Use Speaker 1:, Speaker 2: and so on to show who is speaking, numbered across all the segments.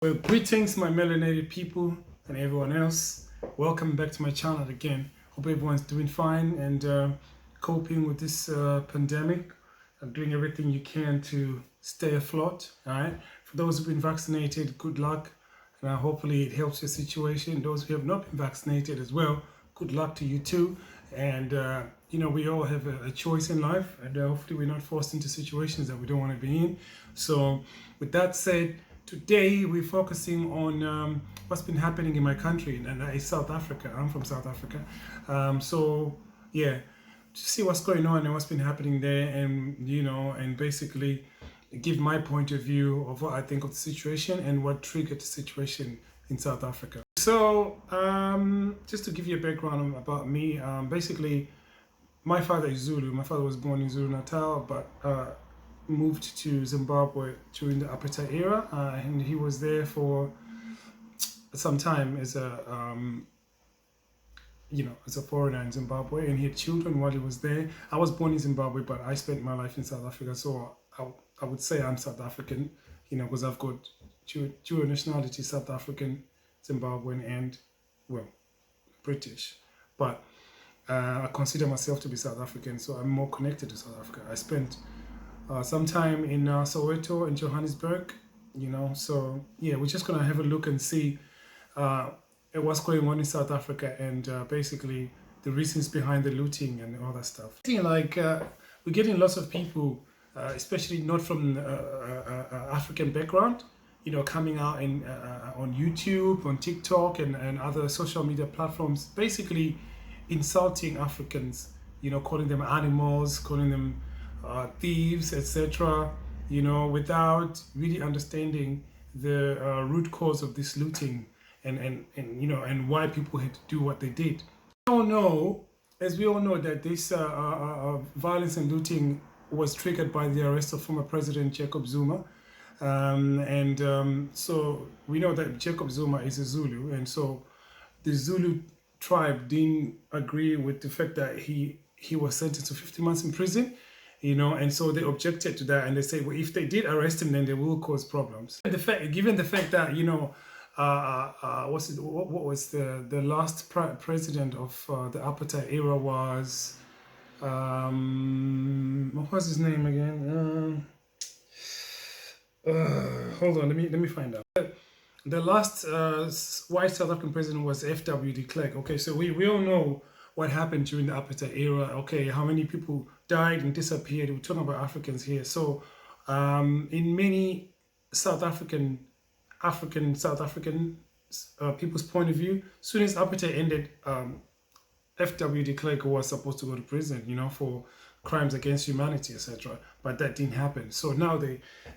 Speaker 1: Well, greetings, my melanated people and everyone else. Welcome back to my channel again. Hope everyone's doing fine and coping with this pandemic and doing everything you can to stay afloat. All right. For those who've been vaccinated, good luck. And hopefully it helps your situation. Those who have not been vaccinated as well, good luck to you too. And we all have a choice in life, and hopefully we're not forced into situations that we don't want to be in. So, with that said, today we're focusing on what's been happening in my country, and that is South Africa. I'm from South Africa. To see what's going on and what's been happening there, and basically give my point of view of what I think of the situation and what triggered the situation in South Africa. So, just to give you a background about me, basically, my father is Zulu. My father was born in Zulu Natal, but moved to Zimbabwe during the apartheid era, and he was there for some time as a foreigner in Zimbabwe, and he had children while he was there. I was born in Zimbabwe, but I spent my life in South Africa, so I would say I'm South African, because I've got dual nationality, South African, Zimbabwean, and, well, British. But I consider myself to be South African, so I'm more connected to South Africa. I spent some time in Soweto in Johannesburg, so yeah, we're just gonna have a look and see what's going on in South Africa and basically the reasons behind the looting and all that stuff. We're getting lots of people, especially not from African background, coming out on YouTube, on TikTok, and other social media platforms, basically insulting Africans, calling them animals, calling them thieves, etc., without really understanding the root cause of this looting and why people had to do what they did. As we all know that this violence and looting was triggered by the arrest of former President Jacob Zuma. So we know that Jacob Zuma is a Zulu, and so the Zulu tribe didn't agree with the fact that he was sentenced to 50 months in prison, and so they objected to that, and they say, well, if they did arrest him, then they will cause problems. Given the fact that what was the last president of the apartheid era was what was his name again? Hold on, let me find out. The last white South African president was F.W. de Klerk. Okay, so we all know what happened during the apartheid era. Okay, how many people died and disappeared. We're talking about Africans here. So in many South African people's point of view, soon as apartheid ended, F.W. de Klerk was supposed to go to prison, for crimes against humanity, etc. But that didn't happen. So now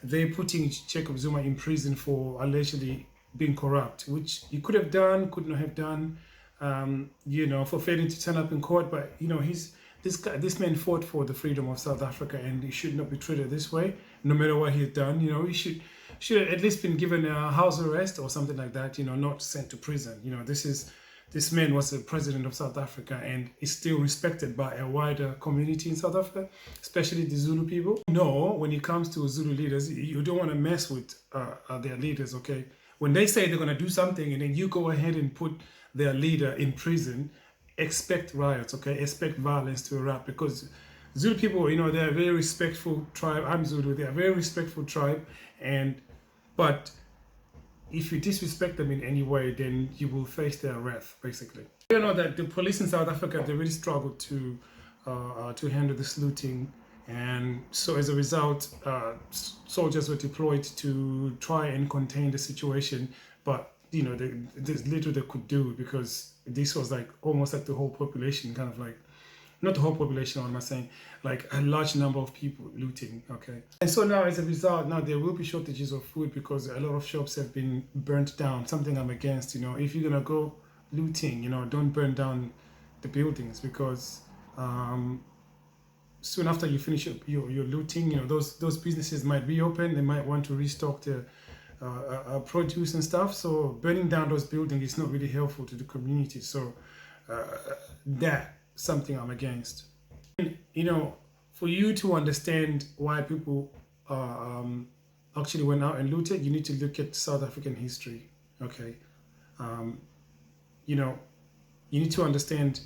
Speaker 1: they're putting Jacob Zuma in prison for allegedly being corrupt, which he could have done, could not have done, for failing to turn up in court. But this man fought for the freedom of South Africa, and he should not be treated this way, no matter what he had done. He should have at least been given a house arrest or something like that, not sent to prison. This man was the president of South Africa and is still respected by a wider community in South Africa, especially the Zulu people. When it comes to Zulu leaders, you don't want to mess with their leaders, okay? When they say they're going to do something and then you go ahead and put their leader in prison, expect riots, okay? Expect violence to erupt, because Zulu people, they're a very respectful tribe. I'm Zulu. They're a very respectful tribe, but if you disrespect them in any way, then you will face their wrath, basically. You know that the police in South Africa, they really struggled to handle this looting, and so as a result, soldiers were deployed to try and contain the situation. But there's little they could do, because this was almost like the whole population, kind of like, not the whole population, what am I saying? Like a large number of people looting, okay? And so now, as a result, now there will be shortages of food because a lot of shops have been burnt down, something I'm against. If you're gonna go looting, don't burn down the buildings, because soon after you finish your looting, those businesses might reopen, they might want to restock their produce and stuff. So burning down those buildings is not really helpful to the community. So that's something I'm against. For you to understand why people actually went out and looted, you need to look at South African history. Okay, um, you know, you need to understand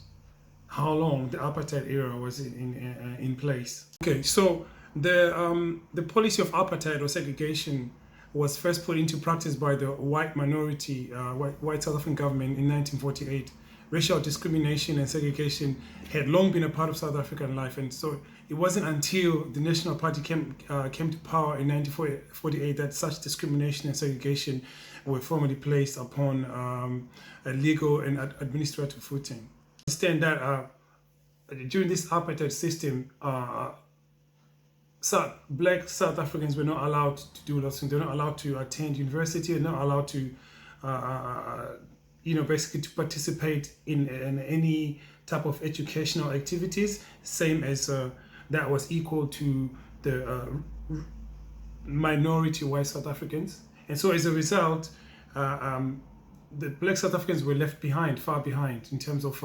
Speaker 1: how long the apartheid era was in place. Okay, so the policy of apartheid or segregation was first put into practice by the white minority, white South African government in 1948. Racial discrimination and segregation had long been a part of South African life, and so it wasn't until the National Party came to power in 1948 that such discrimination and segregation were formally placed upon a legal and administrative footing. Understand that during this apartheid system, black South Africans were not allowed to do those things. They're not allowed to attend university. They're not allowed to, basically to participate in any type of educational activities. Same as that was equal to the minority white South Africans. And so as a result, the black South Africans were left behind, far behind in terms of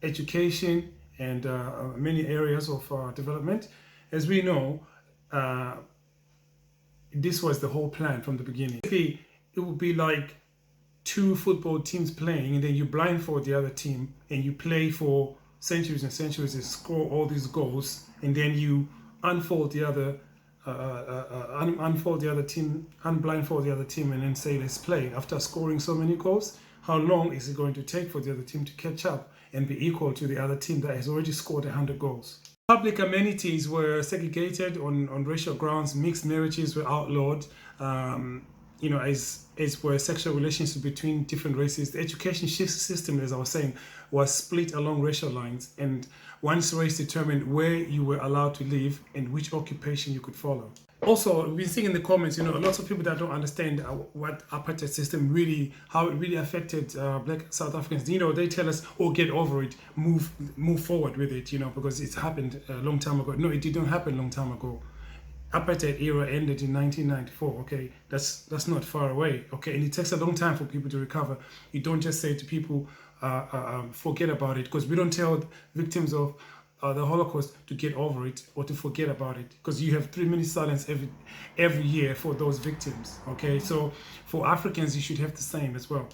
Speaker 1: education and many areas of development. As we know, this was the whole plan from the beginning. It would be like two football teams playing, and then you blindfold the other team and you play for centuries and centuries and score all these goals, and then you unblindfold the other team, and then say, let's play. After scoring so many goals, how long is it going to take for the other team to catch up and be equal to the other team that has already scored 100 goals? Public amenities were segregated on racial grounds. Mixed marriages were outlawed. As were sexual relations between different races. The education system, as I was saying, was split along racial lines, and one's race determined where you were allowed to live and which occupation you could follow. Also, we've been seeing in the comments, lots of people that don't understand what apartheid system how it really affected black South Africans. They tell us, oh, get over it, move forward with it, because it's happened a long time ago. No, it didn't happen a long time ago. Apartheid era ended in 1994. Okay, that's not far away. Okay, and it takes a long time for people to recover. You don't just say to people, forget about it, because we don't tell victims of the Holocaust to get over it or to forget about it, because you have 3 minutes silence every year for those victims. Okay, so for Africans, you should have the same as well.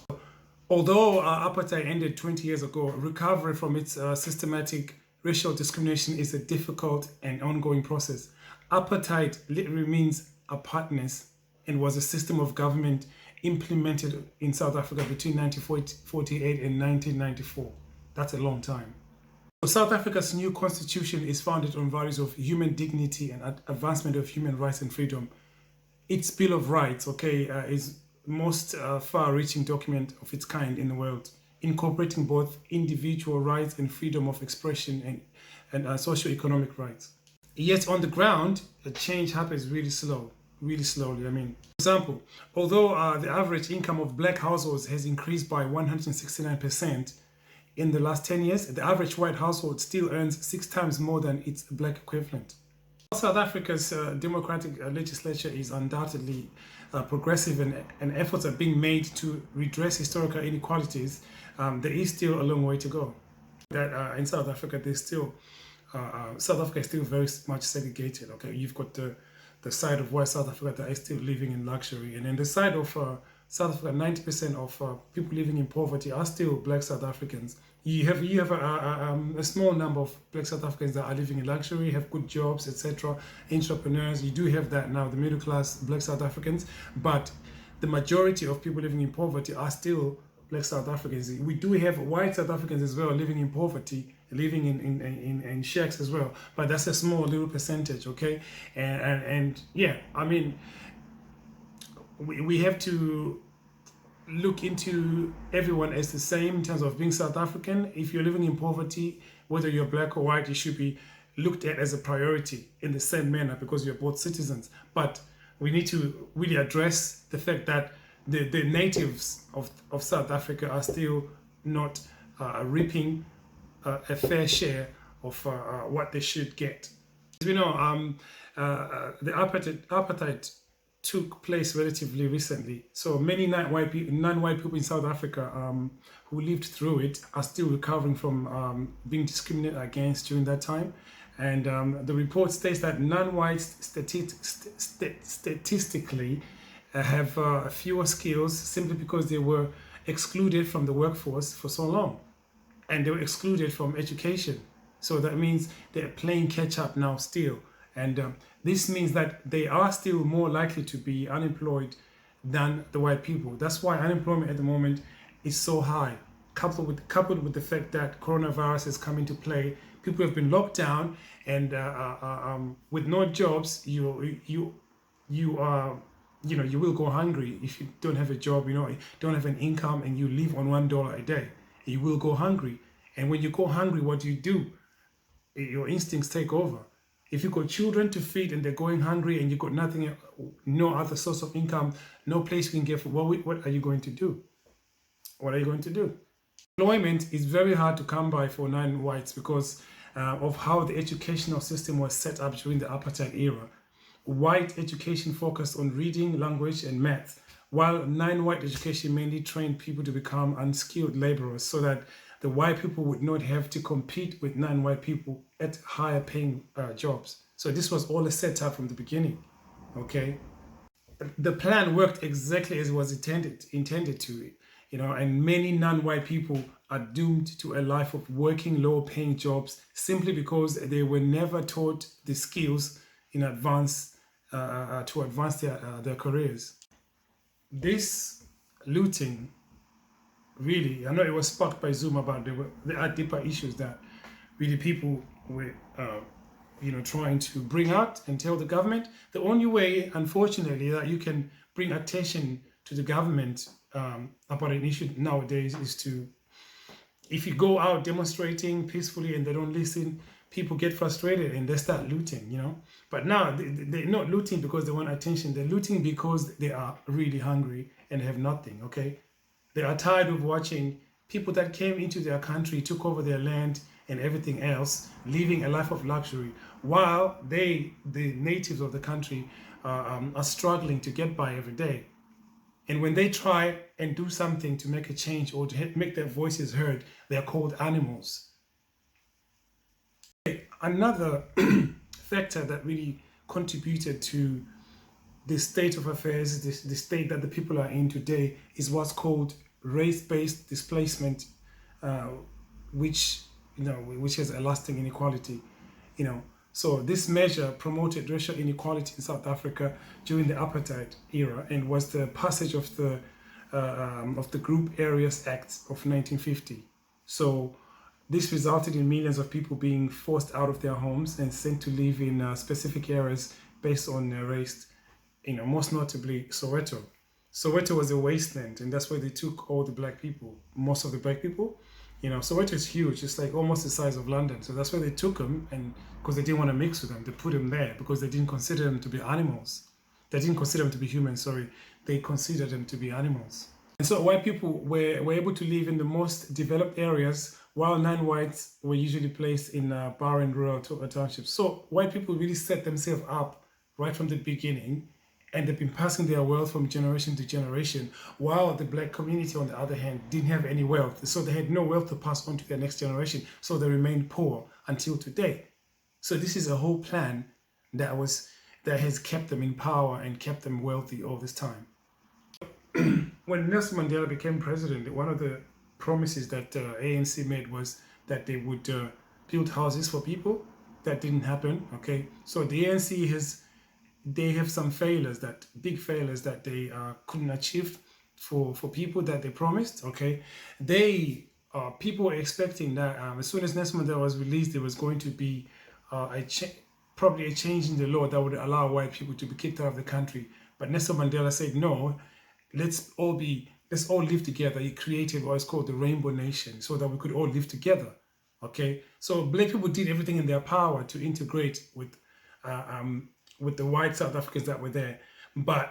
Speaker 1: Although apartheid ended 20 years ago, recovery from its systematic racial discrimination is a difficult and ongoing process. Apartheid literally means apartness and was a system of government implemented in South Africa between 1948 and 1994. That's a long time. South Africa's new constitution is founded on values of human dignity and advancement of human rights and freedom. Its Bill of Rights, is most far-reaching document of its kind in the world, incorporating both individual rights and freedom of expression and socio-economic rights. Yet on the ground, the change happens really slowly. For example, although the average income of black households has increased by 169% in the last 10 years, the average white household still earns 6 times more than its black equivalent. South Africa's democratic legislature is undoubtedly progressive, and efforts are being made to redress historical inequalities. There is still a long way to go. That in South Africa, South Africa is still very much segregated. Okay, you've got the side of white South Africa that is still living in luxury, and then the side of South Africa, 90% of people living in poverty are still black South Africans. You have a small number of black South Africans that are living in luxury, have good jobs, etc., entrepreneurs. You do have that now, the middle class black South Africans, but the majority of people living in poverty are still black South Africans. We do have white South Africans as well living in poverty, living in shacks as well, but that's a small little percentage. Okay, and yeah, we have to look into everyone as the same in terms of being South African. If you're living in poverty, whether you're black or white, you should be looked at as a priority in the same manner, because you're both citizens. But we need to really address the fact that the natives of South Africa are still not reaping a fair share of what they should get. As we know, the apartheid took place relatively recently. So many non-white people in South Africa who lived through it are still recovering from being discriminated against during that time. And the report states that non-whites statistically have fewer skills simply because they were excluded from the workforce for so long, and they were excluded from education. So that means they're playing catch up now still. And this means that they are still more likely to be unemployed than the white people. That's why unemployment at the moment is so high, coupled with the fact that coronavirus has come into play. People have been locked down, and with no jobs, you will go hungry if you don't have a job. Don't have an income, and you live on $1 a day. You will go hungry, and when you go hungry, what do? Your instincts take over. If you got children to feed and they're going hungry, and you got nothing, no other source of income, no place you can get food, what are you going to do? What are you going to do? Employment is very hard to come by for non-whites because of how the educational system was set up during the apartheid era. White education focused on reading, language, and math, while non-white education mainly trained people to become unskilled laborers so that the white people would not have to compete with non-white people at higher paying jobs. So this was all a setup from the beginning, okay? The plan worked exactly as it was intended to, and many non-white people are doomed to a life of working low-paying jobs simply because they were never taught the skills in advance to advance their careers. This looting, really, I know it was sparked by Zuma, but there are deeper issues that really people were trying to bring out and tell the government. The only way, unfortunately, that you can bring attention to the government about an issue nowadays is to, if you go out demonstrating peacefully and they don't listen, people get frustrated and they start looting, But now they're not looting because they want attention. They're looting because they are really hungry and have nothing, okay? They are tired of watching people that came into their country, took over their land and everything else, living a life of luxury, while the natives of the country, are struggling to get by every day. And when they try and do something to make a change or to make their voices heard, they are called animals. Another factor that really contributed to the state of affairs, the state that the people are in today, is what's called race-based displacement, which has a lasting inequality. So this measure promoted racial inequality in South Africa during the apartheid era and was the passage of the Group Areas Act of 1950. So this resulted in millions of people being forced out of their homes and sent to live in specific areas based on race, most notably Soweto. Soweto was a wasteland, and that's where they took all the black people, most of the black people. Soweto is huge. It's like almost the size of London. So that's where they took them, and because they didn't want to mix with them, they put them there because they didn't consider them to be animals. They didn't consider them to be humans, sorry. They considered them to be animals. And so white people were able to live in the most developed areas, while non-whites were usually placed in barren rural townships. So white people really set themselves up right from the beginning, and they've been passing their wealth from generation to generation, while the black community, on the other hand, didn't have any wealth. So they had no wealth to pass on to their next generation. So they remained poor until today. So this is a whole plan that has kept them in power and kept them wealthy all this time. When Nelson Mandela became president, one of the promises that ANC made was that they would build houses for people. That didn't happen, okay? So the ANC they have some big failures that they couldn't achieve for people that they promised, okay? People were expecting that as soon as Nelson Mandela was released, there was going to be probably a change in the law that would allow white people to be kicked out of the country. But Nelson Mandela said, no, let's all live together. He created what is called the Rainbow Nation so that we could all live together, okay? So black people did everything in their power to integrate with the white South Africans that were there. But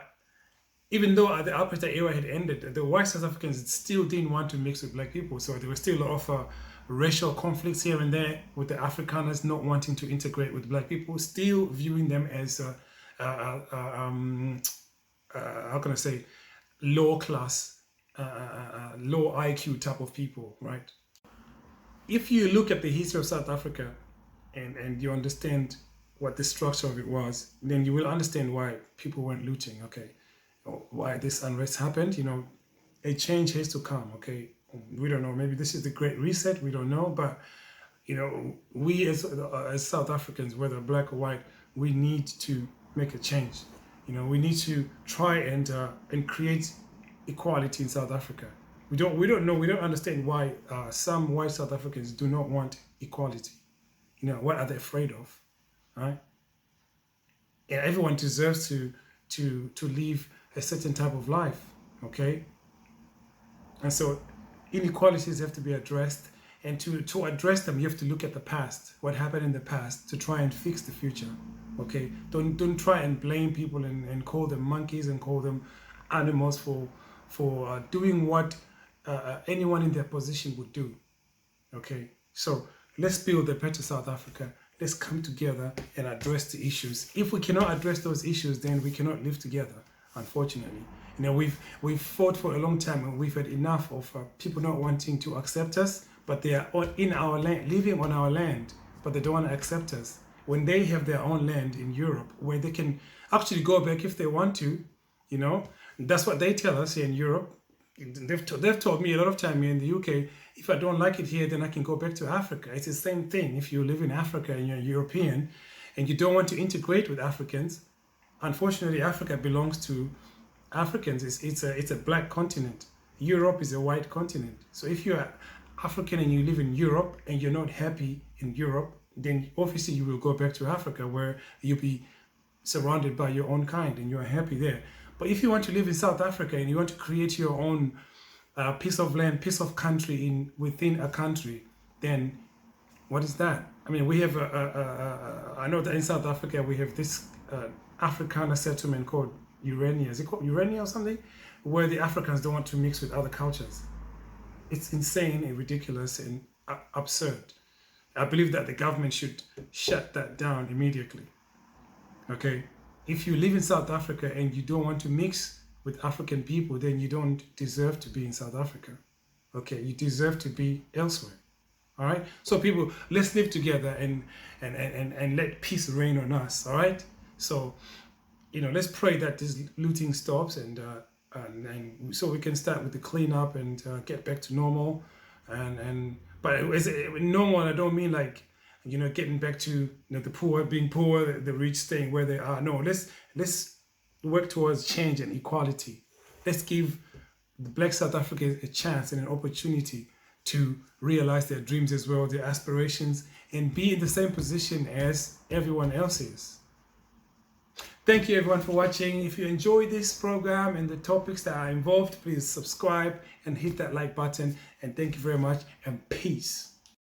Speaker 1: even though the apartheid era had ended, the white South Africans still didn't want to mix with black people. So there were still a lot of racial conflicts here and there, with the Afrikaners not wanting to integrate with black people, still viewing them as, how can I say, low class, low IQ type of people, right? If you look at the history of South Africa and you understand what the structure of it was, then you will understand why people weren't looting, okay? Or why this unrest happened. A change has to come, okay? We don't know, maybe this is the Great Reset, we don't know, but we as South Africans, whether black or white, we need to make a change. We need to try and create equality in South Africa. We don't understand why some white South Africans do not want equality. What are they afraid of, right? And everyone deserves to live a certain type of life, okay? And so inequalities have to be addressed, and to address them, you have to look at the past, what happened in the past, to try and fix the future, okay? Don't try and blame people and call them monkeys and call them animals for doing what anyone in their position would do, okay? So let's build a better South Africa. Let's come together and address the issues. If we cannot address those issues, then we cannot live together, unfortunately. We've fought for a long time, and we've had enough of people not wanting to accept us, but they are in our land, living on our land, but they don't want to accept us. When they have their own land in Europe, where they can actually go back if they want to, that's what they tell us here in Europe. They've told me a lot of time here in the UK, if I don't like it here, then I can go back to Africa. It's the same thing. If you live in Africa and you're European and you don't want to integrate with Africans, unfortunately, Africa belongs to Africans. It's a black continent. Europe is a white continent. So if you're African and you live in Europe and you're not happy in Europe, then obviously you will go back to Africa, where you'll be surrounded by your own kind and you're happy there. But if you want to live in South Africa and you want to create your own piece of land, piece of country within a country, then what is that? I mean, we have I know that in South Africa we have this Afrikaner settlement called Urania. Is it called Urania or something? Where the Africans don't want to mix with other cultures. It's insane and ridiculous and absurd. I believe that the government should shut that down immediately. Okay? If you live in South Africa and you don't want to mix with African people, then you don't deserve to be in South Africa. Okay? You deserve to be elsewhere. All right? So people, let's live together and let peace reign on us. All right? So, let's pray that this looting stops and so we can start with the cleanup and get back to normal. But as normal, I don't mean like, getting back to the poor being poor, the rich staying where they are. No, let's work towards change and equality. Let's give the Black South Africans a chance and an opportunity to realize their dreams as well, their aspirations, and be in the same position as everyone else is. Thank you everyone for watching. If you enjoyed this program and the topics that are involved, please subscribe and hit that like button. And thank you very much, and peace.